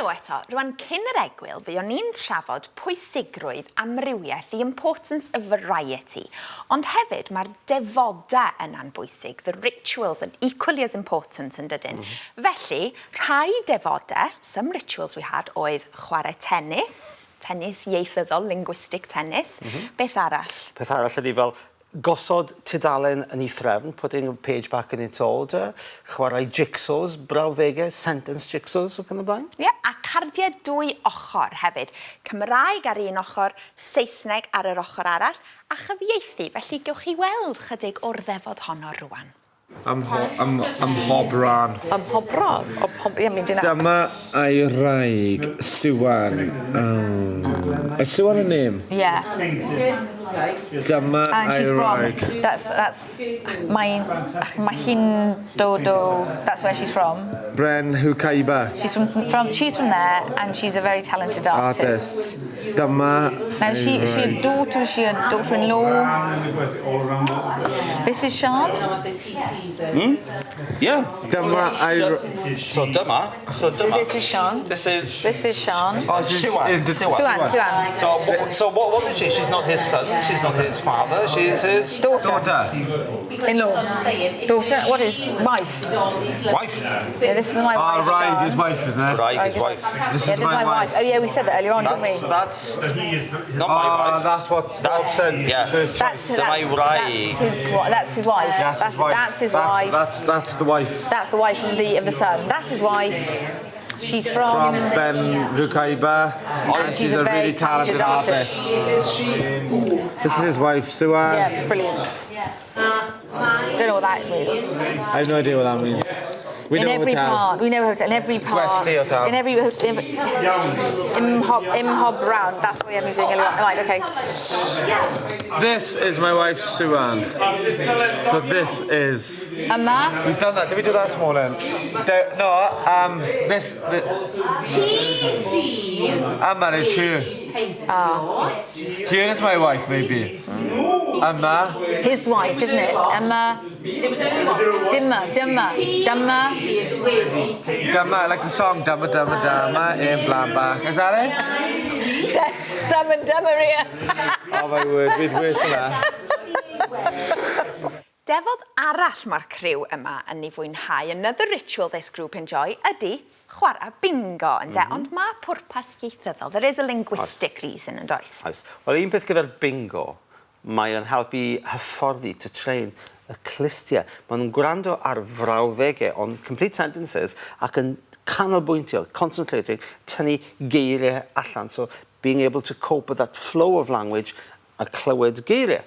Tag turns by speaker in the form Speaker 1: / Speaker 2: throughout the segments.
Speaker 1: Helo eto, rwan cyn yr egwyl, fe o'n ni'n trafod pwysigrwydd amrywiaeth, the importance of variety. Ond hefyd, mae'r defodau yna'n bwysig. The rituals are equally as important yn dydyn. Felly, rhai defodau, some rituals we had, oedd chwarae tennis ieithyddol, linguistic tennis. Beth arall?
Speaker 2: Beth arall ydy fel gosod tudalen yn ei threfn, putting a page back in its order, chwarae jigsaws, brawddegau, sentence jigsaws ac yn y blaen.
Speaker 1: Ie, a cardiau dwy ochr hefyd. Cymraeg ar un ochr, Saesneg ar yr ochr arall, a chyfieithu, felly gewch chi weld chydig o'r ddefod honno rwan.
Speaker 3: Am hobran.
Speaker 4: Am hobran?
Speaker 3: Dyma ei wraig, Siwan. Is Siwan a name?
Speaker 4: Yeah.
Speaker 3: Dyma
Speaker 4: And
Speaker 3: ei
Speaker 4: she's
Speaker 3: wraig.
Speaker 4: from, that's my Hindodo, that's where she's from.
Speaker 3: Bren Hwcaiba.
Speaker 4: She's from there, and she's a very talented artist.
Speaker 3: Dyma
Speaker 4: Now she a daughter-in-law. This is Sean.
Speaker 2: Yeah.
Speaker 3: Dyma ei...
Speaker 2: So dyma.
Speaker 4: This is Sean.
Speaker 2: This is...
Speaker 4: This is Sean.
Speaker 3: Oh, she's...
Speaker 4: Suan.
Speaker 2: So what is she? She's not his son, she's not his father, she's his...
Speaker 4: Daughter. In-law. Daughter. What is wife?
Speaker 2: Wife.
Speaker 4: Yeah, this is my wife.
Speaker 3: Wraig, his wife, isn't it?
Speaker 2: Wraig, his wife.
Speaker 3: This is my wife.
Speaker 4: Oh yeah, we said that earlier on, didn't we?
Speaker 2: That's not my wife.
Speaker 3: That's what Bob said.
Speaker 2: Yeah.
Speaker 3: First choice.
Speaker 4: That's his wife.
Speaker 3: That's his wife.
Speaker 4: That's his wife.
Speaker 3: That's the wife.
Speaker 4: That's the wife of the son. That's his wife. She's from
Speaker 3: Ben Hwcaiba.
Speaker 4: And she's a very talented artist.
Speaker 3: This is his wife, Siwan.
Speaker 4: Yeah, brilliant. Don't know what that means.
Speaker 3: I have no idea what that means. We know
Speaker 4: every
Speaker 3: hotel.
Speaker 4: part, we know hotel. In every part,
Speaker 3: Gwersi Hotel.
Speaker 4: in every Imhob round. That's what we're doing. Right, okay.
Speaker 3: This is my wife, Siwan. So this is...
Speaker 4: Amma.
Speaker 3: We've done that. Did we do that this morning? Amma is here. Here is my wife, maybe. Amma.
Speaker 4: His wife, isn't it? Amma. Dimma.
Speaker 3: Dama, like the song Dama Dama Dama in Blambach. Is that it?
Speaker 4: Dumb and Dummeria.
Speaker 3: Oh my word, we'd worse than that.
Speaker 1: Defod arall mae'r criw yma yn ei fwynhau. Another ritual this group enjoy ydy chwarae bingo, ynde? Ond mae pwrpas ieithyddol. There is a linguistic reason, yn does?
Speaker 2: Oes. Wel, un peth gyda'r bingo, mae yn helpu hyfforddi to train y clistiau. Maen nhw'n gwrando ar frawddegau on complete sentences ac yn canolbwyntio, concentrating, tynnu geiriau allan. So being able to cope with that flow of language a clywed geiriau.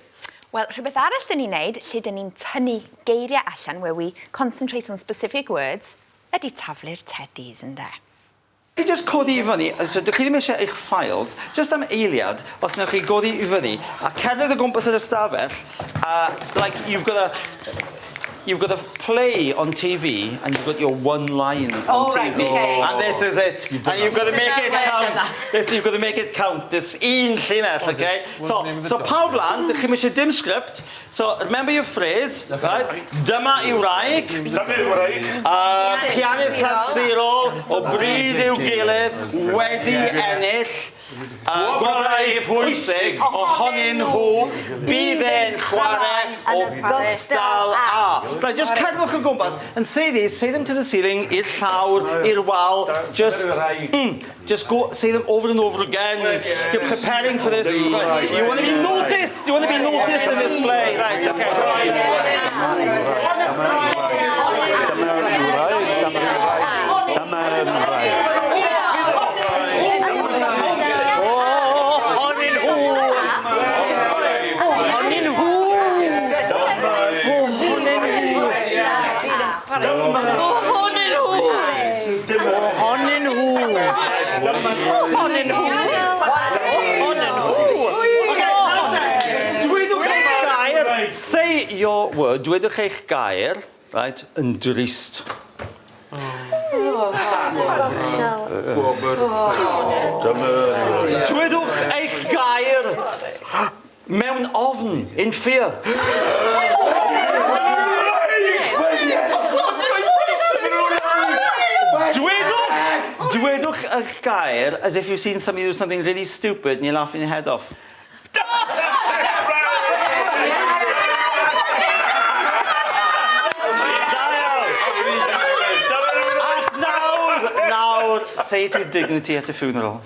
Speaker 1: Wel, rhywbeth arall dyn ni'n neud, lle dyn ni'n tynnu geiriau allan, where we concentrate on specific words, ydy taflu'r teddies, ynde?
Speaker 5: Chi just codi i fyny, so dych chi ddim eisiau eich files, just am eiliad, os newch chi godi i fyny, a cerdded o gwmpas yr ystafell, like you've got to play on TV and you've got your one line on TV.
Speaker 4: Right, okay.
Speaker 5: And this is it. And you've got to make it count. You've got to make it count. This un llinell, okay? So pawb lan, dych chi'n eisiau dim script. So remember your phrase, right? Dyma yw wraig. Pianydd clasurol, o bryd i'w gilydd, wedi ennill. Gwrau pwysig ohonyn nhw, bydd e'n chwarae o gystal a. Right, just cedwch o gwmpas and say these, say them to the ceiling, i'r llawr, i'r wal, just go, say them over and over again. You're preparing for this. Right. You want to be noticed. You want to be noticed in this play. Right, say your word, dwedwch eich gair, right, yn drist. Dwedwch eich gair mewn ofn, in fear. Dwedwch y gair as if you've seen somebody do something really stupid and you're laughing your head off. Nawr, say it with dignity at a funeral.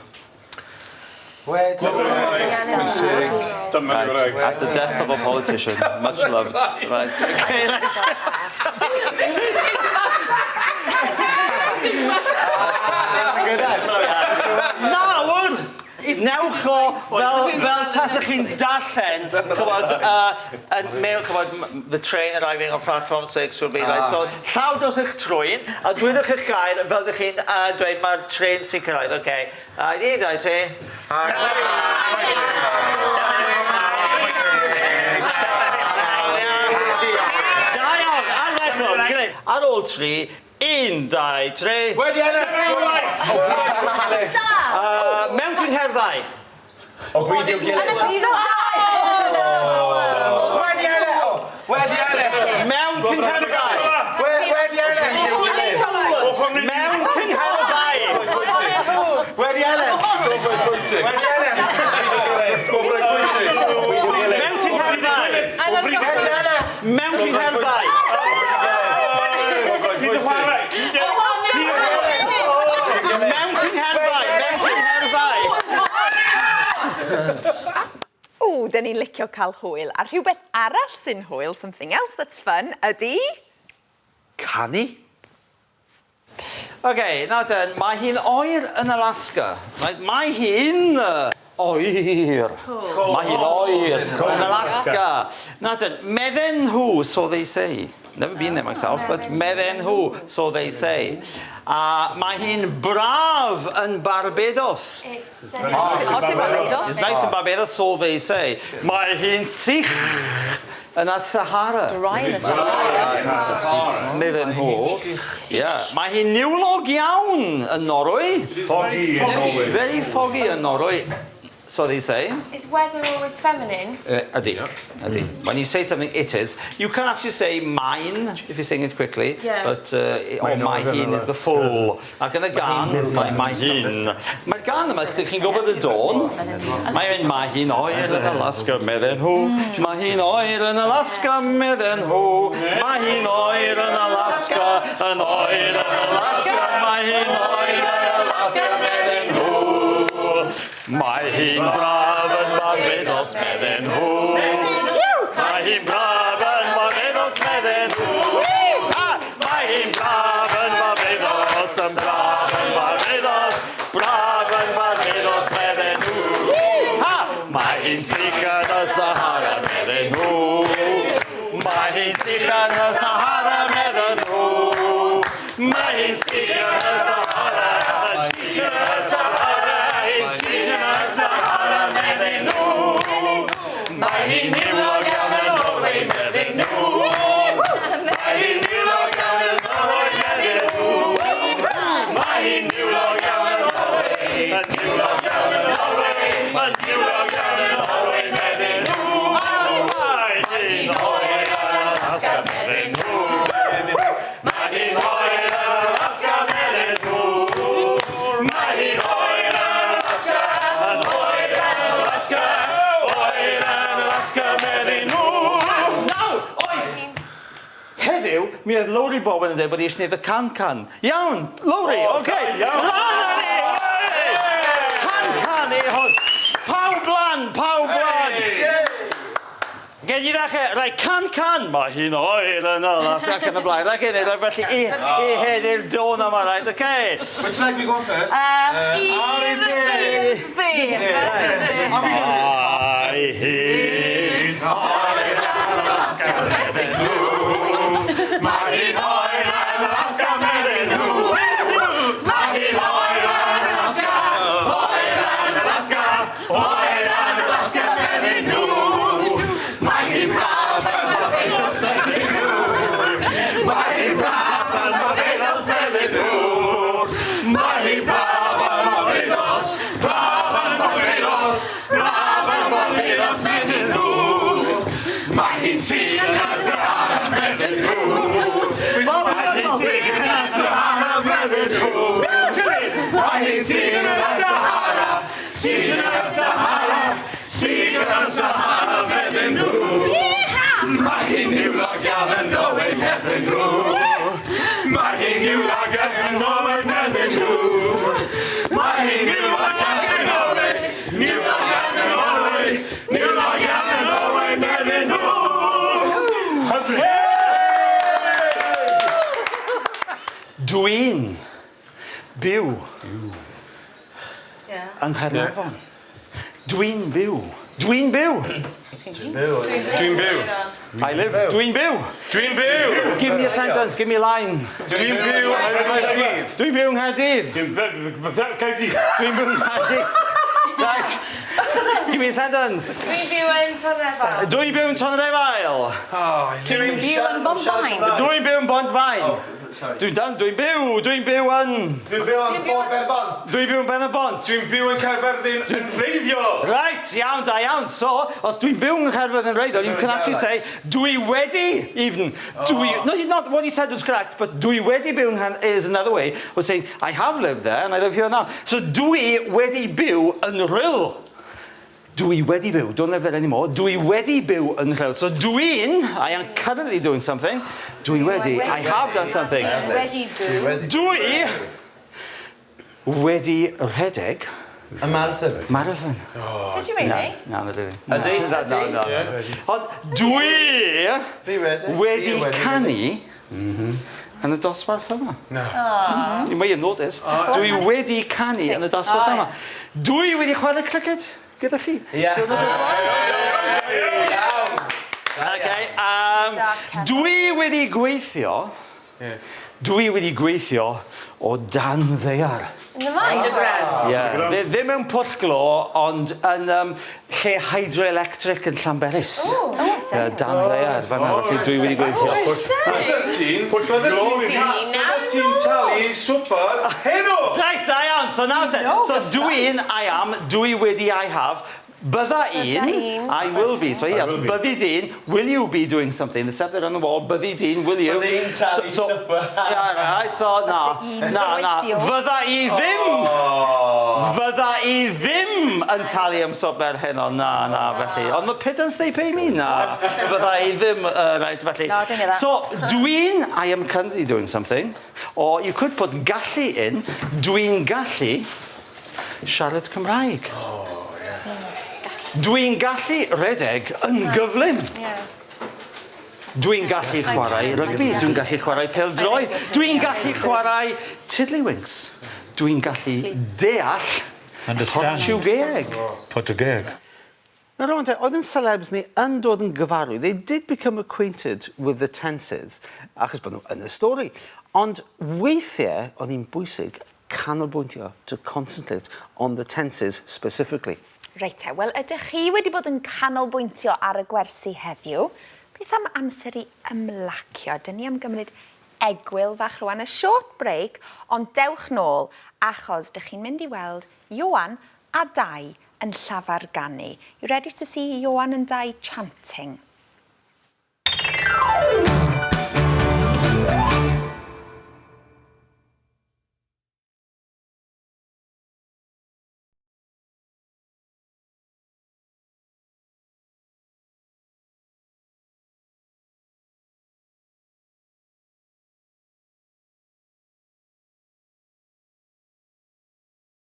Speaker 3: Wedi.
Speaker 5: Right. At the death of a politician, much loved. Right. Okay, right. Nawr, newch o, fel tasach chi'n darllen, the train arriving on platform 6 will be right, so llaw dos eich trwyn, a dwydwch eich gair fel ydych chi'n dweud mae'r train sy'n cyrraedd, okay. Di, ti? Da iawn, anwechol, greu. Ar ôl 3, 1, 2, 3.
Speaker 3: Wedi ennill!
Speaker 5: Mewn cyngherdau.
Speaker 3: O gwyd i'w gilydd. Wedi ennill! Wedi ennill!
Speaker 5: Mewn cyngherdau.
Speaker 3: Wedi ennill!
Speaker 5: Mewn cyngherdau.
Speaker 3: Wedi ennill! Wedi ennill!
Speaker 5: Mewn cyngherdau. Mewn cyngherdau. Mewn cyngherdau.
Speaker 1: Ww, dyn ni'n licio cael hwyl. A rhywbeth arall sy'n hwyl, something else that's fun, ydy...
Speaker 2: Canu?
Speaker 5: Okay, nawr dyn, mae hi'n oer yn Alaska. Right? Mae hi'n oer. Mae hi'n oer yn Alaska. Nawr dyn, medden nhw, so they say. Never been there myself, but medden nhw, so they say. Mae hi'n braf yn Barbados.
Speaker 4: It's hot in Barbados.
Speaker 5: It's nice in Barbados, so they say. Mae hi'n sych yn y Sahara.
Speaker 4: Dry in the Sahara.
Speaker 5: Medden nhw. Yeah. Mae hi'n niwlog iawn yn Norwy.
Speaker 6: Foggy in Norway.
Speaker 5: Very foggy in Norwy. So they say.
Speaker 7: Is weather always feminine?
Speaker 5: Ydy. When you say something, it is. You can actually say mine if you sing it quickly.
Speaker 7: Yeah.
Speaker 5: But or my hin is the full. Ac yn y gan, my hin. Mae'r gan yma, ydych chi'n gwybod y dôn. Mae'n ma hi'n oer yn Alaska, medden nhw. Ma hi'n oer yn Alaska, medden nhw. Ma hi'n oer yn Alaska, yn oer yn Alaska. Ma hi'n oer yn Alaska, medden nhw. Mae hi'n braf yn Barbados, medden nhw. Mae hi'n braf yn Barbados, medden nhw. Mae hi'n braf yn Barbados, yn braf yn Barbados. Braf yn Barbados, medden nhw. Mae hi'n sych yn y Sahara, medden nhw. Mae hi'n sych yn y Sahara, medden nhw. Mae hi'n sych yn y Sahara, yn sych yn y Sahara. Sahara, medden nhw. Mae hi'n niwlog iawn yn Norwy, medden nhw. Mae hi'n niwlog iawn yn Norwy, medden nhw. Mae hi'n niwlog iawn yn Norwy, yn niwlog iawn yn Norwy, yn niwlog iawn yn Norwy, medden nhw. Mae hi'n oer yn Alaska, medden nhw. Mae hi'n oer yn Alaska, medden nhw. Mae hi'n oer yn Alaska. Heddiw, mi oedd Lowry Bowen yn dweud bod eisiau gwneud y can-can. Iawn, Lowry, oce. Lan ni! Can-can i hwn. Pawb lan. Gen i ddechrau, rai can-can. Mae hi'n oer yn Alaska ac yn y blaen. Rai gen i, felly i heddiw'r dôn yma, right, oce.
Speaker 3: Which leg we go first?
Speaker 5: Mae hi'n oer yn Alaska, medden nhw. Mae hi'n oer yn Alaska, medden nhw. Mae hi'n oer yn Alaska, oer yn Alaska, oer yn Alaska, medden nhw. Mae hi'n braf yn Barbados, medden nhw. Mae hi'n braf yn Barbados, medden nhw. Mae hi'n braf yn Barbados, braf yn Barbados, braf yn Barbados, medden nhw. Mae hi'n sych yn y Sahara, medden nhw. medden nhw. Mae hi'n niwlog iawn yn Norway's erbyn nhw. Mae hi'n niwlog iawn yn Norway medden nhw. Mae hi'n niwlog iawn yn Norway, niwlog iawn yn Norway, niwlog iawn yn Norway medden nhw. Dwi'n byw yng Nghaernarfon. Dwi'n byw. Dwi'n byw. Dwi'n byw. I live. Dwi'n byw. Dwi'n byw. Give me a sentence, give me a line. Dwi'n byw yng Nghaerdydd. Dwi'n byw yng Nghaerdydd. Dwi'n byw yng Nghaerdydd. Right. Give me a sentence.
Speaker 7: Dwi'n byw yn Torrefail.
Speaker 5: Dwi'n byw yn Torrefail.
Speaker 4: Dwi'n byw yn Bonfain.
Speaker 5: Dwi'n byw yn Bonfain. Dwi'n byw yn...
Speaker 3: Dwi'n byw yn Berbon.
Speaker 5: Dwi'n byw yn Berbon.
Speaker 3: Dwi'n byw yn Caerfyrddin yn reiddiol.
Speaker 5: Right, iawn, da iawn. So, os dwi'n byw yn Caerfyrddin yn reiddiol, you can actually say, dwi wedi, even. No, not what you said was correct, but dwi wedi byw yn is another way of saying, I have lived there and I live here now. So, dwi wedi byw yn Rhyl. Dwi wedi byw, don't live there anymore. Dwi wedi byw yn Rhyl. So, I am currently doing something. Dwi wedi, I have done something.
Speaker 7: Wedi byw.
Speaker 5: Dwi wedi rhedeg.
Speaker 3: A marathon.
Speaker 5: Marathon.
Speaker 7: Did you really?
Speaker 5: No, not really.
Speaker 3: Ydy?
Speaker 5: No. Ond dwi wedi canu yn y dosbarth yma. You may have noticed. Dwi wedi canu yn y dosbarth yma. Dwi wedi chwarae cricket gyda chi. Okay, dwi wedi gweithio. Dwi wedi gweithio o dan ddaear.
Speaker 7: Yn y maen?
Speaker 5: Ie, ddim yn pwll glo, ond yn lle hydroelectric yn Llanberis. Dan ddaear, fan'na, felly dwi wedi gweithio.
Speaker 3: Bydde ti'n talu swper henw.
Speaker 5: Right, da iawn, so now, so dwi wedi, I have, bydda un, I will be. So yes, byddi dyn, will you be doing something? The scepter on the wall, byddi dyn, will you?
Speaker 3: Byddi un talu swper.
Speaker 5: Yeah, right, so na. Fydda i ddim. Fydda i ddim yn talu am swper heno, na, felly. On the pittance they pay me, na. Fydda i ddim, right, felly.
Speaker 4: No, don't hear that.
Speaker 5: So, I am currently doing something. Or you could put gallu in. Dwi'n gallu siarad Cymraeg. Dwi'n gallu redeg yn gyflym. Dwi'n gallu chwarae rygbi, dwi'n gallu chwarae pêl-droed, dwi'n gallu chwarae tiddlywinks. Dwi'n gallu deall Portiwgeg. Now, oedd yn celebs ni yn dod yn gyfarwydd. They did become acquainted with the tenses, achos bod nhw yn y stori. Ond weithiau oedd hi'n bwysig canolbwyntio to concentrate on the tenses specifically.
Speaker 1: Reit te, wel ydych chi wedi bod yn canolbwyntio ar y gwersi heddiw? Beth am amser i ymlacio? Dyn ni am gymryd egwyl fach rwan, a short break, ond dewch nôl, achos dych chi'n mynd i weld Ioan a Dai yn llafarganu. You ready to see Ioan and Dai chanting?